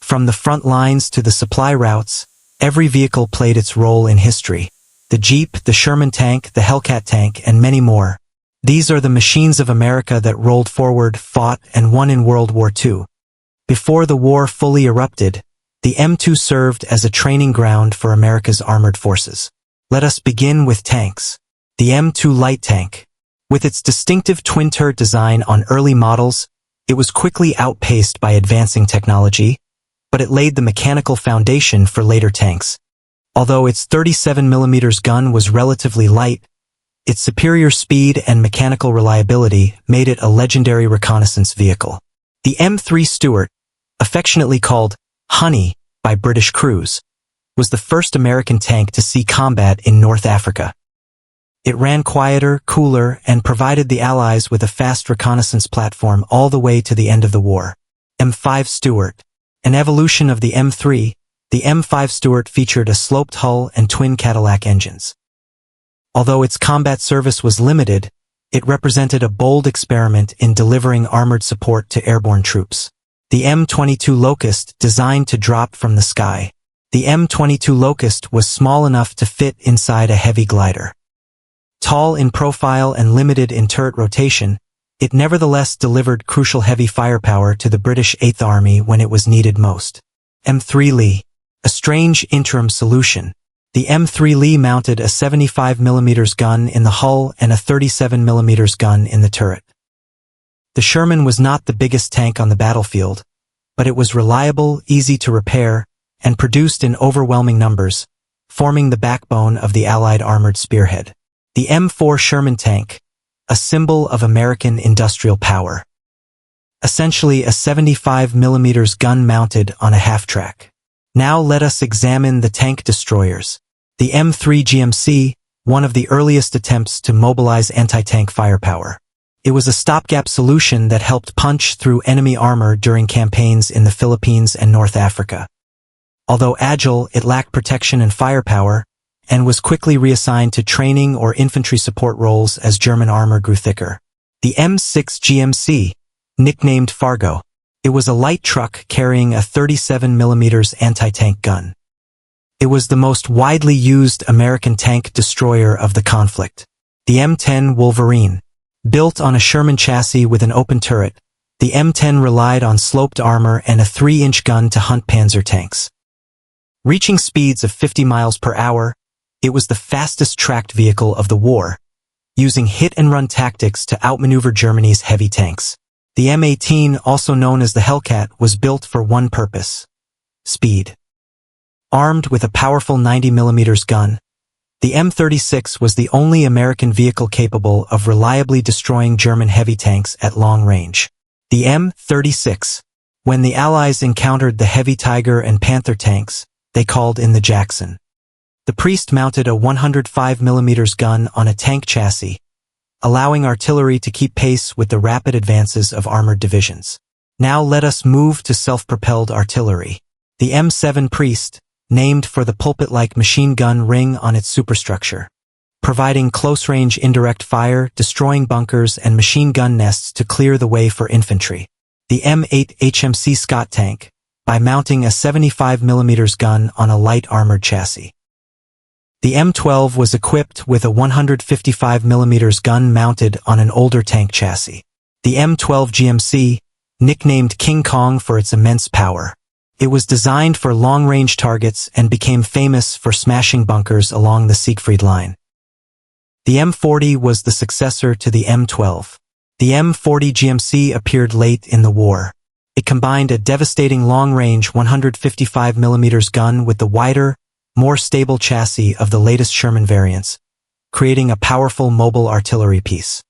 From the front lines to the supply routes, every vehicle played its role in history. The Jeep, the Sherman tank, the Hellcat tank, and many more. These are the machines of America that rolled forward, fought, and won in World War II. Before the war fully erupted, the M2 served as a training ground for America's armored forces. Let us begin with tanks. The M2 light tank. With its distinctive twin-turret design on early models, it was quickly outpaced by advancing technology, but it laid the mechanical foundation for later tanks. Although its 37mm gun was relatively light, its superior speed and mechanical reliability made it a legendary reconnaissance vehicle. The M3 Stuart, affectionately called Honey by British crews, was the first American tank to see combat in North Africa. It ran quieter, cooler, and provided the Allies with a fast reconnaissance platform all the way to the end of the war. M5 Stuart. An evolution of the M3, the M5 Stuart featured a sloped hull and twin Cadillac engines. Although its combat service was limited, it represented a bold experiment in delivering armored support to airborne troops. The M22 Locust, designed to drop from the sky. The M22 Locust was small enough to fit inside a heavy glider. Tall in profile and limited in turret rotation, it nevertheless delivered crucial heavy firepower to the British 8th Army when it was needed most. M3 Lee. A strange interim solution. The M3 Lee mounted a 75mm gun in the hull and a 37mm gun in the turret. The Sherman was not the biggest tank on the battlefield, but it was reliable, easy to repair, and produced in overwhelming numbers, forming the backbone of the Allied armored spearhead. The M4 Sherman tank, a symbol of American industrial power. Essentially a 75mm gun mounted on a half-track. Now let us examine the tank destroyers. The M3 GMC, one of the earliest attempts to mobilize anti-tank firepower. It was a stopgap solution that helped punch through enemy armor during campaigns in the Philippines and North Africa. Although agile, it lacked protection and firepower, and was quickly reassigned to training or infantry support roles as German armor grew thicker. The M6 GMC, nicknamed Fargo. It was a light truck carrying a 37mm anti-tank gun. It was the most widely used American tank destroyer of the conflict. The M10 Wolverine. Built on a Sherman chassis with an open turret, the M10 relied on sloped armor and a 3-inch gun to hunt Panzer tanks. Reaching speeds of 50 miles per hour, it was the fastest tracked vehicle of the war, using hit-and-run tactics to outmaneuver Germany's heavy tanks. The M18, also known as the Hellcat, was built for one purpose: speed. Armed with a powerful 90mm gun, the M36 was the only American vehicle capable of reliably destroying German heavy tanks at long range. The M36. When the Allies encountered the heavy Tiger and Panther tanks, they called in the Jackson. The Priest mounted a 105mm gun on a tank chassis, allowing artillery to keep pace with the rapid advances of armored divisions. Now let us move to self-propelled artillery. The M7 Priest, named for the pulpit-like machine gun ring on its superstructure, providing close-range indirect fire, destroying bunkers and machine gun nests to clear the way for infantry. The M8 HMC Scott tank, by mounting a 75mm gun on a light armored chassis. The M12 was equipped with a 155mm gun mounted on an older tank chassis. The M12 GMC, nicknamed King Kong for its immense power. It was designed for long-range targets and became famous for smashing bunkers along the Siegfried Line. The M40 was the successor to the M12. The M40 GMC appeared late in the war. It combined a devastating long-range 155mm gun with the wider, more stable chassis of the latest Sherman variants, creating a powerful mobile artillery piece.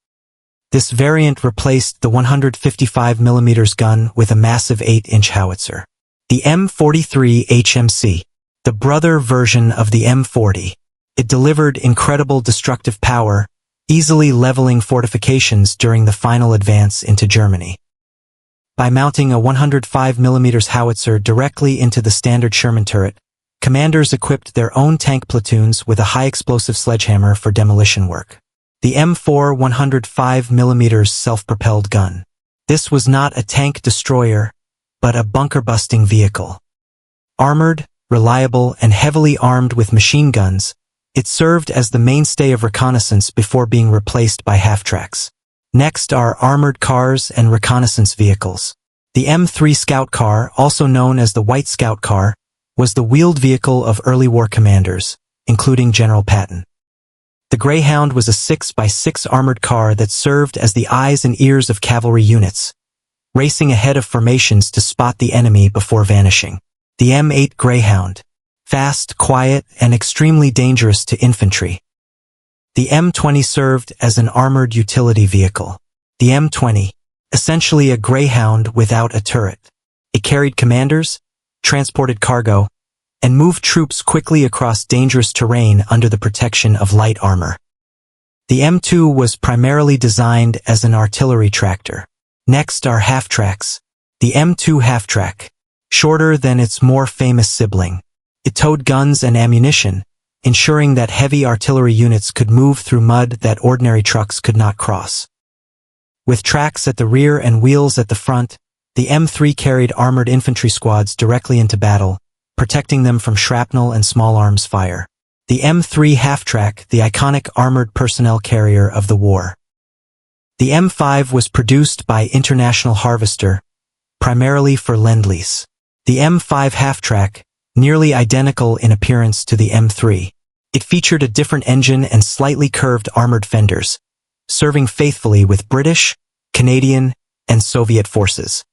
This variant replaced the 155mm gun with a massive 8-inch howitzer. The M43 HMC, the brother version of the M40. It delivered incredible destructive power, easily leveling fortifications during the final advance into Germany. By mounting a 105mm howitzer directly into the standard Sherman turret, commanders equipped their own tank platoons with a high-explosive sledgehammer for demolition work. The M4 105mm self-propelled gun. This was not a tank destroyer, but a bunker-busting vehicle. Armored, reliable, and heavily armed with machine guns, it served as the mainstay of reconnaissance before being replaced by half-tracks. Next are armored cars and reconnaissance vehicles. The M3 Scout Car, also known as the White Scout Car, was the wheeled vehicle of early war commanders, including General Patton. The Greyhound was a 6x6 armored car that served as the eyes and ears of cavalry units, racing ahead of formations to spot the enemy before vanishing. The M8 Greyhound, fast, quiet, and extremely dangerous to infantry. The M20 served as an armored utility vehicle. The M20, essentially a Greyhound without a turret. It carried commanders, transported cargo, and moved troops quickly across dangerous terrain under the protection of light armor. The M2 was primarily designed as an artillery tractor. Next are half-tracks. The M2 half-track, shorter than its more famous sibling. It towed guns and ammunition, ensuring that heavy artillery units could move through mud that ordinary trucks could not cross. With tracks at the rear and wheels at the front, the M3 carried armored infantry squads directly into battle, protecting them from shrapnel and small arms fire. The M3 half-track, the iconic armored personnel carrier of the war. The M5 was produced by International Harvester, primarily for Lend-Lease. The M5 half-track, nearly identical in appearance to the M3. It featured a different engine and slightly curved armored fenders, serving faithfully with British, Canadian, and Soviet forces.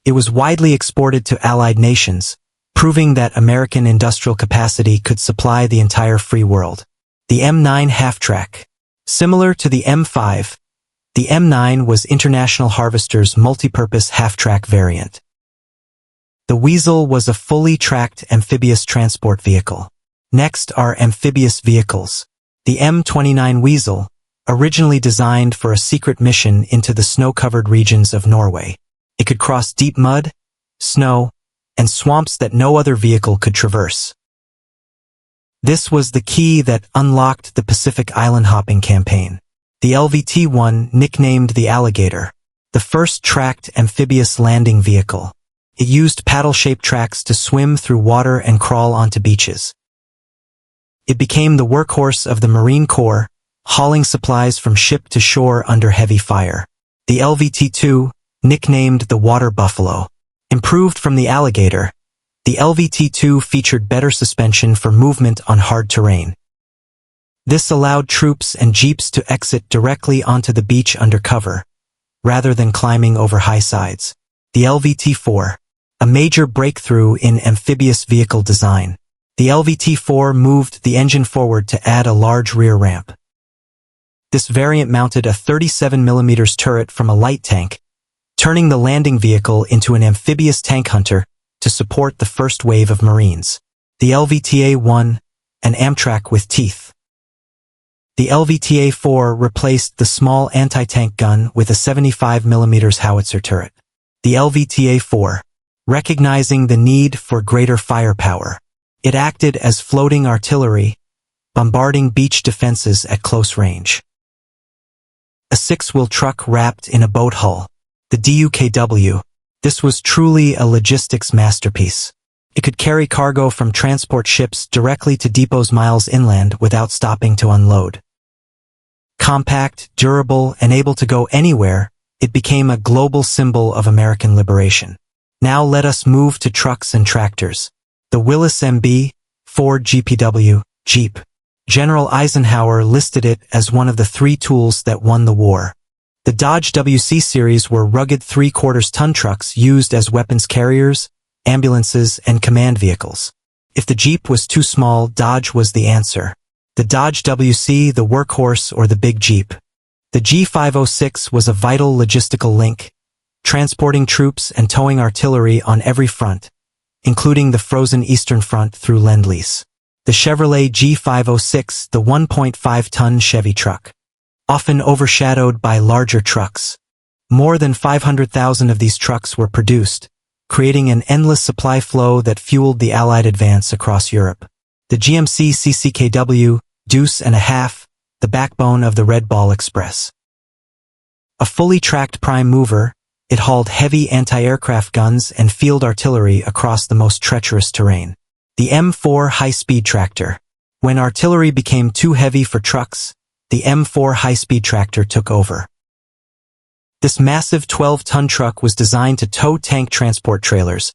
It was widely exported to Allied nations, proving that American industrial capacity could supply the entire free world. The M9 half-track. Similar to the M5, the M9 was International Harvester's multipurpose half-track variant. The Weasel was a fully tracked amphibious transport vehicle. Next are amphibious vehicles. The M29 Weasel, originally designed for a secret mission into the snow-covered regions of Norway. It could cross deep mud, snow, and swamps that no other vehicle could traverse. This was the key that unlocked the Pacific Island hopping campaign. The LVT-1, nicknamed the Alligator, the first tracked amphibious landing vehicle. It used paddle-shaped tracks to swim through water and crawl onto beaches. It became the workhorse of the Marine Corps, hauling supplies from ship to shore under heavy fire. The LVT-2, nicknamed the Water Buffalo, improved from the Alligator, the LVT-2 featured better suspension for movement on hard terrain. This allowed troops and jeeps to exit directly onto the beach under cover, rather than climbing over high sides. The LVT-4, a major breakthrough in amphibious vehicle design. The LVT-4 moved the engine forward to add a large rear ramp. This variant mounted a 37mm turret from a light tank, turning the landing vehicle into an amphibious tank hunter to support the first wave of Marines. The LVTA-1, an Amtrak with teeth. The LVTA-4 replaced the small anti-tank gun with a 75mm howitzer turret. The LVTA-4, recognizing the need for greater firepower, it acted as floating artillery, bombarding beach defenses at close range. A six-wheel truck wrapped in a boat hull. The DUKW. This was truly a logistics masterpiece. It could carry cargo from transport ships directly to depots miles inland without stopping to unload. Compact, durable, and able to go anywhere, it became a global symbol of American liberation. Now let us move to trucks and tractors. The Willis MB, Ford GPW, Jeep. General Eisenhower listed it as one of the three tools that won the war. The Dodge WC series were rugged 3/4-ton trucks used as weapons carriers, ambulances, and command vehicles. If the Jeep was too small, Dodge was the answer. The Dodge WC, the workhorse, or the big Jeep. The G506 was a vital logistical link, transporting troops and towing artillery on every front, including the frozen Eastern Front through Lend-Lease. The Chevrolet G506, the 1.5-ton Chevy truck, often overshadowed by larger trucks. More than 500,000 of these trucks were produced, creating an endless supply flow that fueled the Allied advance across Europe. The GMC CCKW, Deuce and a Half, the backbone of the Red Ball Express. A fully tracked prime mover, It hauled heavy anti-aircraft guns and field artillery across the most treacherous terrain. The M4 high-speed tractor. When artillery became too heavy for trucks, the M4 high-speed tractor took over. This massive 12-ton truck was designed to tow tank transport trailers,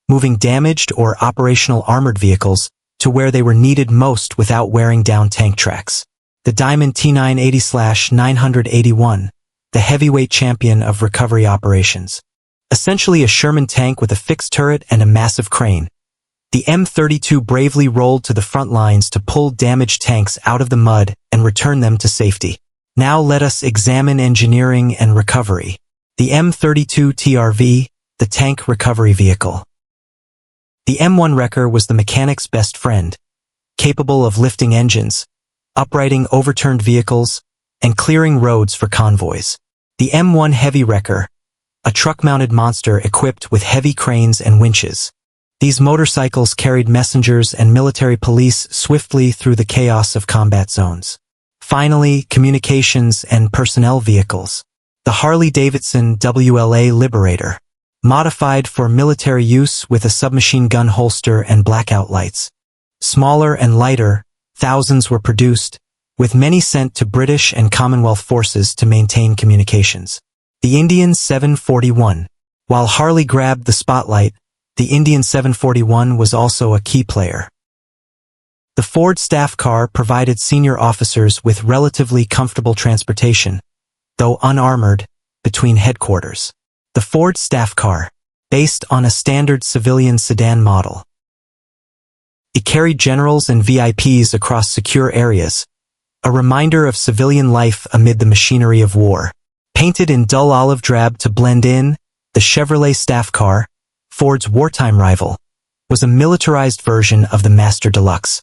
moving damaged or operational armored vehicles to where they were needed most without wearing down tank tracks. The Diamond T980/981, the heavyweight champion of recovery operations. Essentially a Sherman tank with a fixed turret and a massive crane. The M32 bravely rolled to the front lines to pull damaged tanks out of the mud and return them to safety. Now let us examine engineering and recovery. The M32 TRV, the tank recovery vehicle. The M1 Wrecker was the mechanic's best friend, capable of lifting engines, uprighting overturned vehicles, and clearing roads for convoys. The M1 Heavy Wrecker, a truck-mounted monster equipped with heavy cranes and winches. These motorcycles carried messengers and military police swiftly through the chaos of combat zones. Finally, communications and personnel vehicles. The Harley-Davidson WLA Liberator, modified for military use with a submachine gun holster and blackout lights. Smaller and lighter, thousands were produced, with many sent to British and Commonwealth forces to maintain communications. The Indian 741. While Harley grabbed the spotlight, the Indian 741 was also a key player. The Ford staff car provided senior officers with relatively comfortable transportation, though unarmored, between headquarters. The Ford staff car, based on a standard civilian sedan model. It carried generals and VIPs across secure areas, a reminder of civilian life amid the machinery of war. Painted in dull olive drab to blend in, the Chevrolet staff car, Ford's wartime rival, was a militarized version of the Master Deluxe.